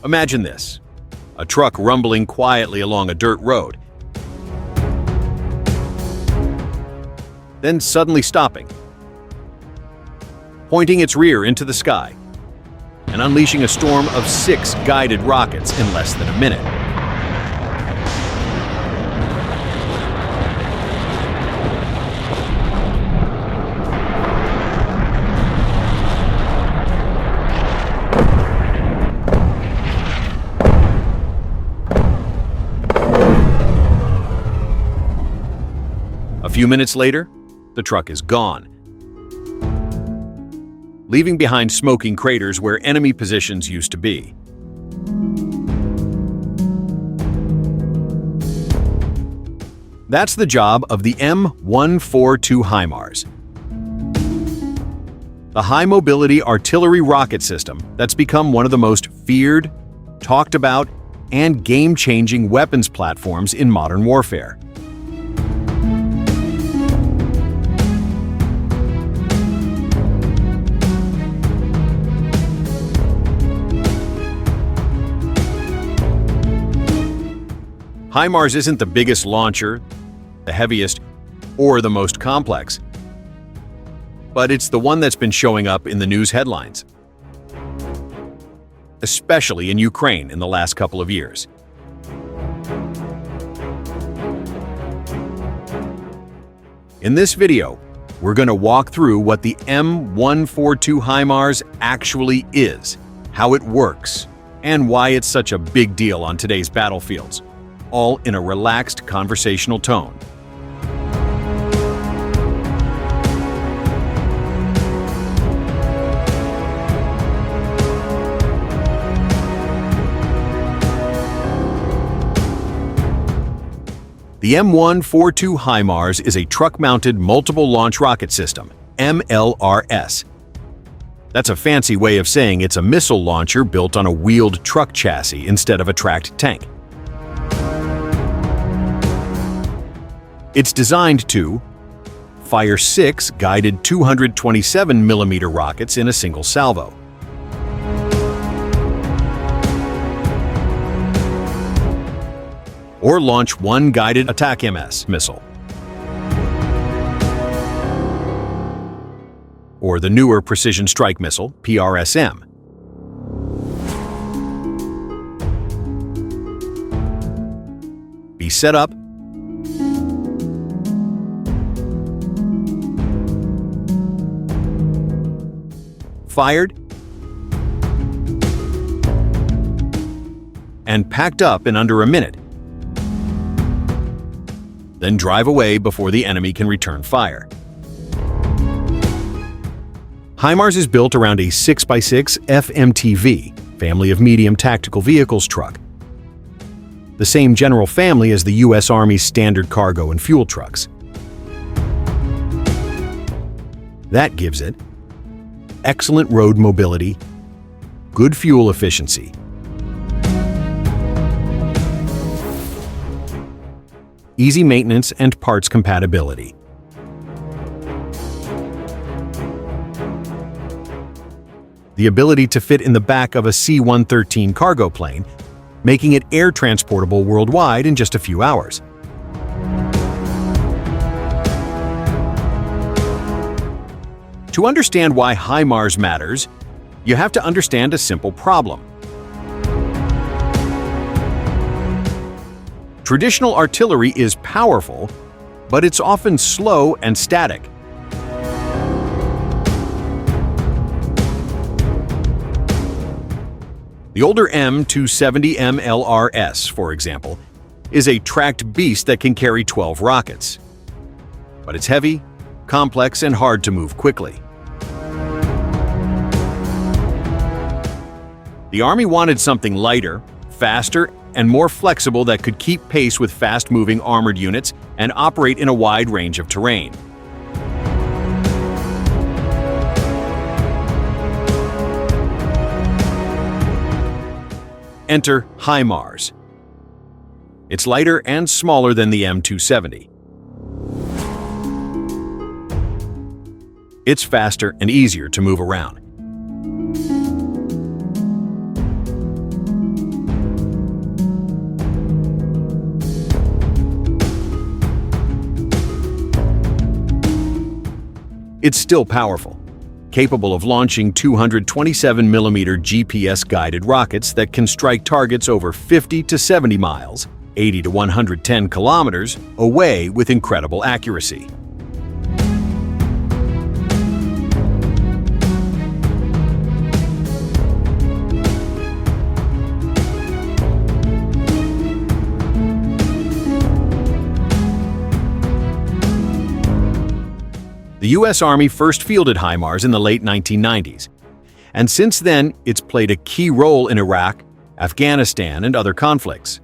Imagine this: a truck rumbling quietly along a dirt road, then suddenly stopping, pointing its rear into the sky, and unleashing a storm of 6 guided rockets in less than a minute. A few minutes later, the truck is gone, leaving behind smoking craters where enemy positions used to be. That's the job of the M142 HIMARS, the high-mobility artillery rocket system that's become one of the most feared, talked about, and game-changing weapons platforms in modern warfare. HIMARS isn't the biggest launcher, the heaviest, or the most complex, but it's the one that's been showing up in the news headlines, especially in Ukraine in the last couple of years. In this video, we're going to walk through what the M142 HIMARS actually is, how it works, and why it's such a big deal on today's battlefields, all in a relaxed conversational tone. The M142 HIMARS is a truck-mounted multiple launch rocket system, MLRS. That's a fancy way of saying it's a missile launcher built on a wheeled truck chassis instead of a tracked tank. It's designed to fire 6 guided 227mm rockets in a single salvo, or launch 1 guided ATACMS missile, or the newer Precision Strike Missile, PRSM. Be set up, fired, and packed up in under a minute. Then drive away before the enemy can return fire. HIMARS is built around a 6x6 FMTV, family of medium tactical vehicles truck, the same general family as the U.S. Army's standard cargo and fuel trucks. That gives it excellent road mobility, good fuel efficiency, easy maintenance and parts compatibility, the ability to fit in the back of a C-113 cargo plane, making it air transportable worldwide in just a few hours. To understand why HIMARS matters, you have to understand a simple problem. Traditional artillery is powerful, but it's often slow and static. The older M270 GMLRS, for example, is a tracked beast that can carry 12 rockets. But it's heavy, complex, and hard to move quickly. The Army wanted something lighter, faster, and more flexible that could keep pace with fast-moving armored units and operate in a wide range of terrain. Enter HIMARS. It's lighter and smaller than the M270. It's faster and easier to move around. It's still powerful, capable of launching 227mm GPS-guided rockets that can strike targets over 50 to 70 miles, 80 to 110 kilometers away with incredible accuracy. The U.S. Army first fielded HIMARS in the late 1990s, and since then it's played a key role in Iraq, Afghanistan, and other conflicts.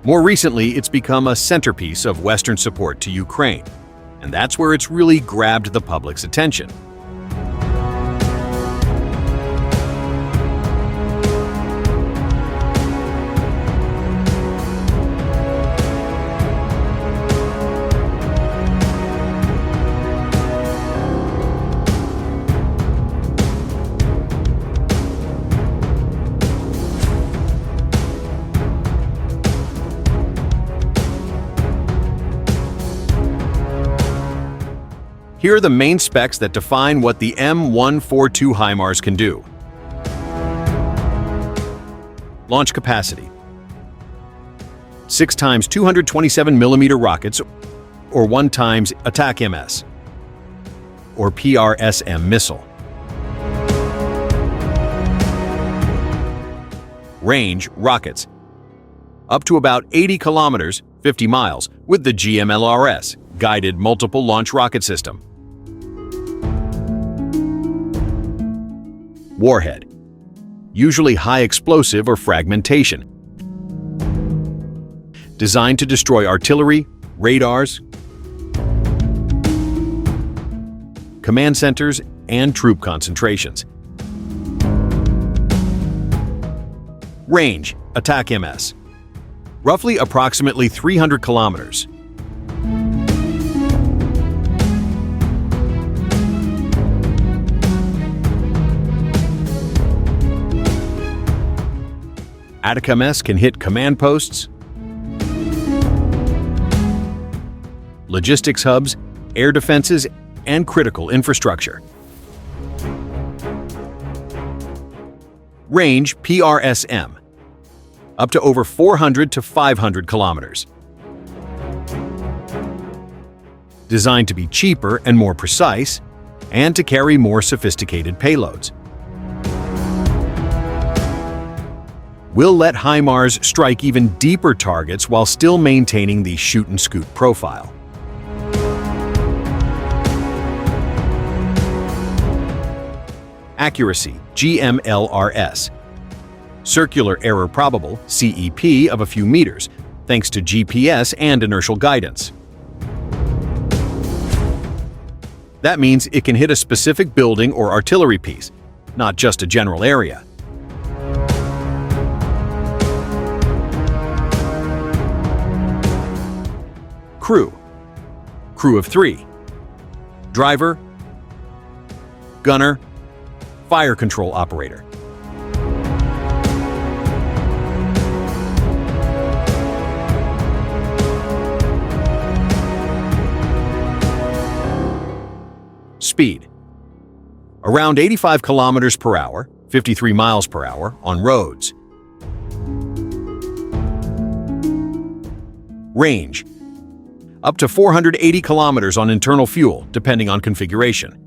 More recently, it's become a centerpiece of Western support to Ukraine, and that's where it's really grabbed the public's attention. Here are the main specs that define what the M142 HIMARS can do. Launch capacity: 6 times 227mm rockets, or 1 times ATACMS, or PRSM missile. Range: rockets up to about 80 kilometers, 50 miles, with the GMLRS, Guided Multiple Launch Rocket System. Warhead: usually high explosive or fragmentation. Designed to destroy artillery, radars, command centers, and troop concentrations. Range: ATACMS. Roughly approximately 300 kilometers. ATACMS can hit command posts, logistics hubs, air defenses, and critical infrastructure. Range: PRSM. Up to over 400 to 500 kilometers. Designed to be cheaper and more precise, and to carry more sophisticated payloads. Will let HIMARS strike even deeper targets while still maintaining the shoot-and-scoot profile. Accuracy: GMLRS. Circular error probable, CEP, of a few meters, thanks to GPS and inertial guidance. That means it can hit a specific building or artillery piece, not just a general area. Crew of 3. Driver, gunner, fire control operator. Speed: around 85 kilometers per hour, 53 miles per hour on roads. Range: up to 480 kilometers on internal fuel, depending on configuration.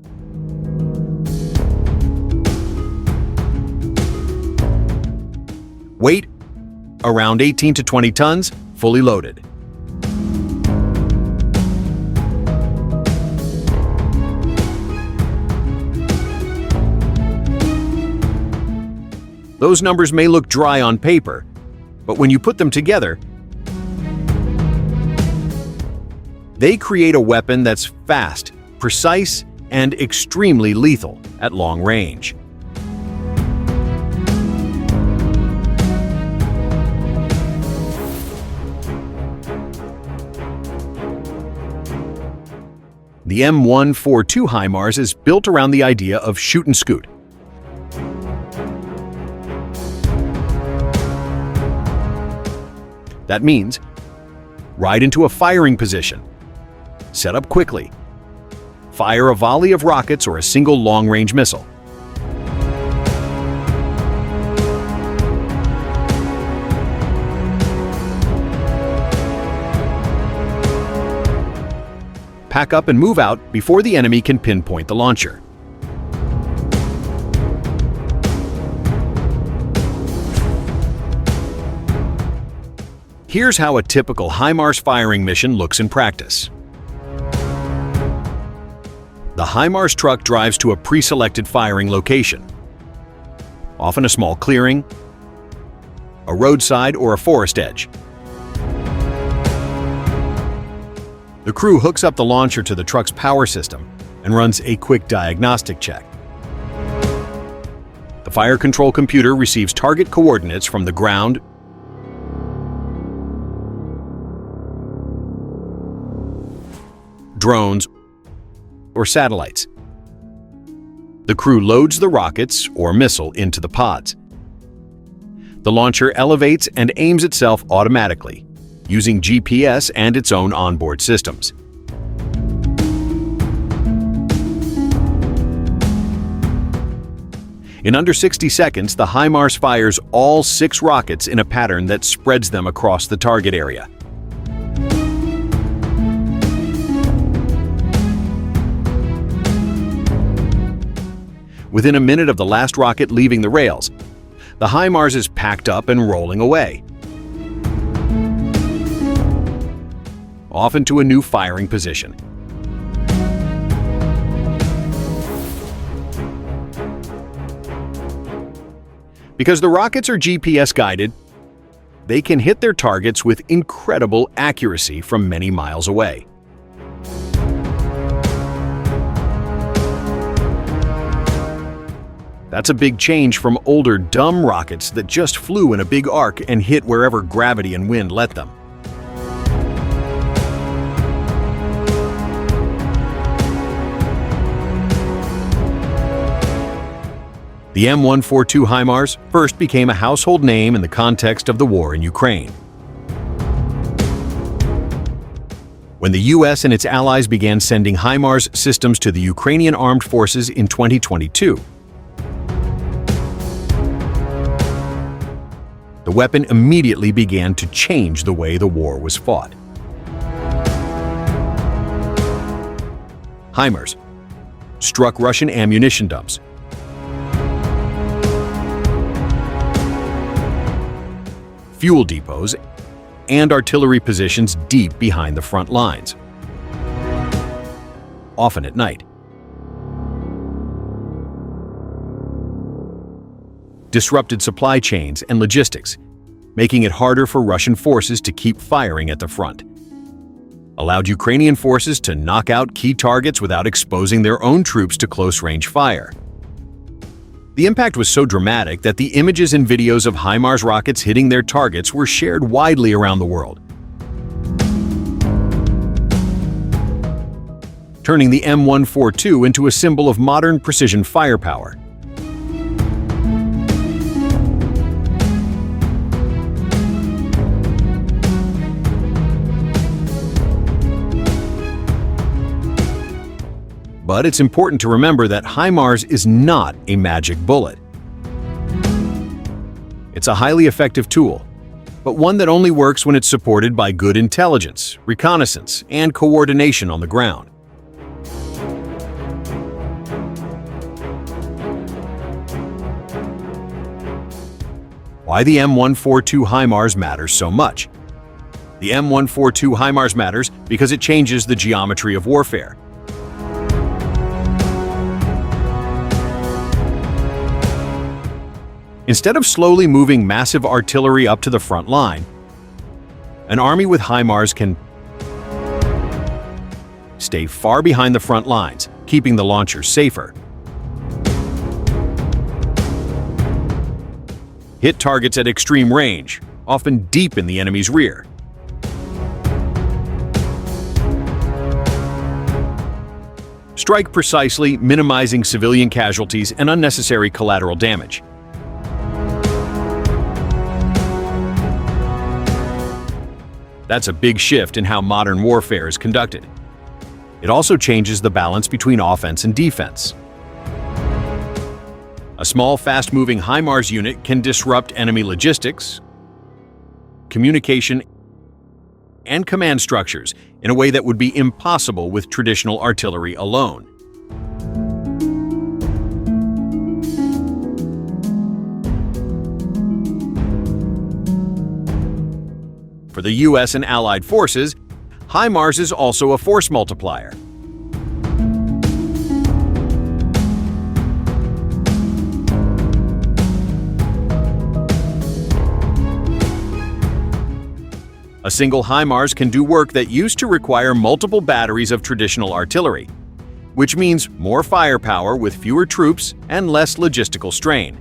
Weight: around 18 to 20 tons, fully loaded. Those numbers may look dry on paper, but when you put them together, they create a weapon that's fast, precise, and extremely lethal at long range. The M142 HIMARS is built around the idea of shoot and scoot. That means ride into a firing position, set up quickly, fire a volley of rockets or a single long-range missile. Pack up and move out before the enemy can pinpoint the launcher. Here's how a typical HIMARS firing mission looks in practice. The HIMARS truck drives to a pre-selected firing location, often a small clearing, a roadside, or a forest edge. The crew hooks up the launcher to the truck's power system and runs a quick diagnostic check. The fire control computer receives target coordinates from the ground, drones, or satellites. The crew loads the rockets or missile into the pods. The launcher elevates and aims itself automatically, using GPS and its own onboard systems. In under 60 seconds, the HIMARS fires all 6 rockets in a pattern that spreads them across the target area. Within a minute of the last rocket leaving the rails, the HIMARS is packed up and rolling away, off into a new firing position. Because the rockets are GPS guided, they can hit their targets with incredible accuracy from many miles away. That's a big change from older, dumb rockets that just flew in a big arc and hit wherever gravity and wind let them. The M142 HIMARS first became a household name in the context of the war in Ukraine. When the US and its allies began sending HIMARS systems to the Ukrainian armed forces in 2022, the weapon immediately began to change the way the war was fought. HIMARS struck Russian ammunition dumps, fuel depots, and artillery positions deep behind the front lines, often at night. Disrupted supply chains and logistics, making it harder for Russian forces to keep firing at the front. Allowed Ukrainian forces to knock out key targets without exposing their own troops to close-range fire. The impact was so dramatic that the images and videos of HIMARS rockets hitting their targets were shared widely around the world, turning the M142 into a symbol of modern precision firepower. But it's important to remember that HIMARS is not a magic bullet. It's a highly effective tool, but one that only works when it's supported by good intelligence, reconnaissance, and coordination on the ground. Why the M142 HIMARS matters so much. The M142 HIMARS matters because it changes the geometry of warfare. Instead of slowly moving massive artillery up to the front line, an army with HIMARS can stay far behind the front lines, keeping the launcher safer. Hit targets at extreme range, often deep in the enemy's rear. Strike precisely, minimizing civilian casualties and unnecessary collateral damage. That's a big shift in how modern warfare is conducted. It also changes the balance between offense and defense. A small, fast-moving HIMARS unit can disrupt enemy logistics, communication, and command structures in a way that would be impossible with traditional artillery alone. For the US and Allied forces, HIMARS is also a force multiplier. A single HIMARS can do work that used to require multiple batteries of traditional artillery, which means more firepower with fewer troops and less logistical strain.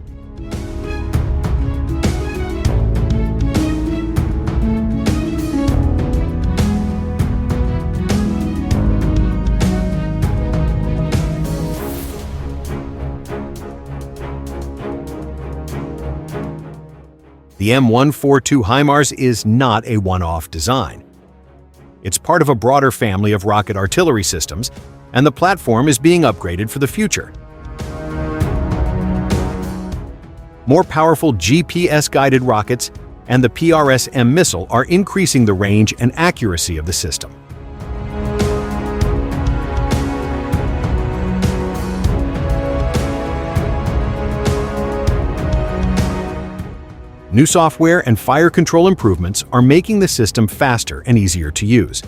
The M142 HIMARS is not a one-off design. It's part of a broader family of rocket artillery systems, and the platform is being upgraded for the future. More powerful GPS-guided rockets and the PRS-M missile are increasing the range and accuracy of the system. New software and fire control improvements are making the system faster and easier to use.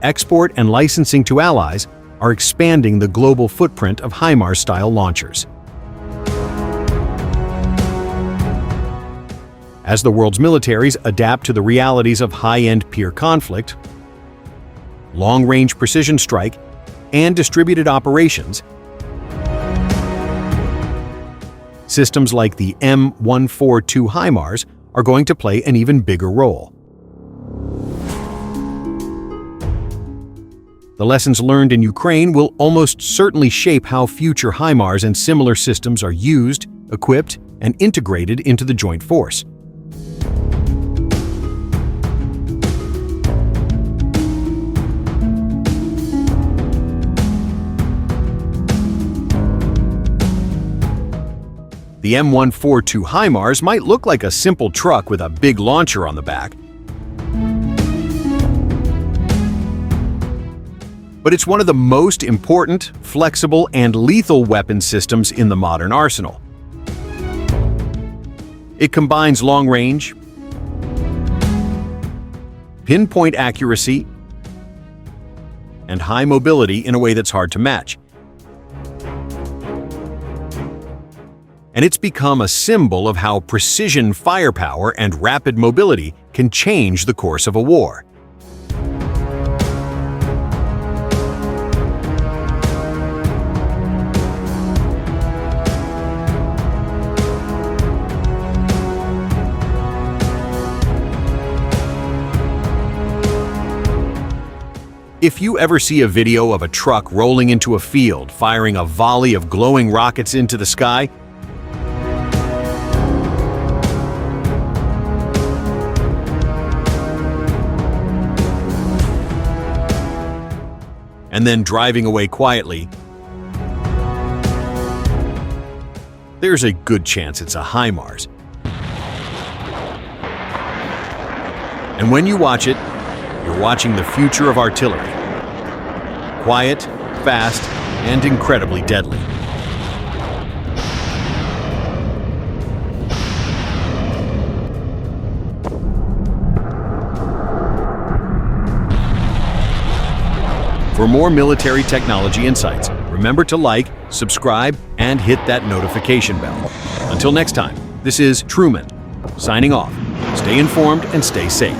Export and licensing to allies are expanding the global footprint of HIMARS-style launchers. As the world's militaries adapt to the realities of high-end peer conflict, long-range precision strike, and distributed operations, systems like the M142 HIMARS are going to play an even bigger role. The lessons learned in Ukraine will almost certainly shape how future HIMARS and similar systems are used, equipped, and integrated into the joint force. The M142 HIMARS might look like a simple truck with a big launcher on the back, but it's one of the most important, flexible, and lethal weapon systems in the modern arsenal. It combines long range, pinpoint accuracy, and high mobility in a way that's hard to match. And it's become a symbol of how precision firepower and rapid mobility can change the course of a war. If you ever see a video of a truck rolling into a field, firing a volley of glowing rockets into the sky, and then driving away quietly, there's a good chance it's a HIMARS. And when you watch it, you're watching the future of artillery. Quiet, fast, and incredibly deadly. For more military technology insights, remember to like, subscribe, and hit that notification bell. Until next time, this is Truman, signing off. Stay informed and stay safe.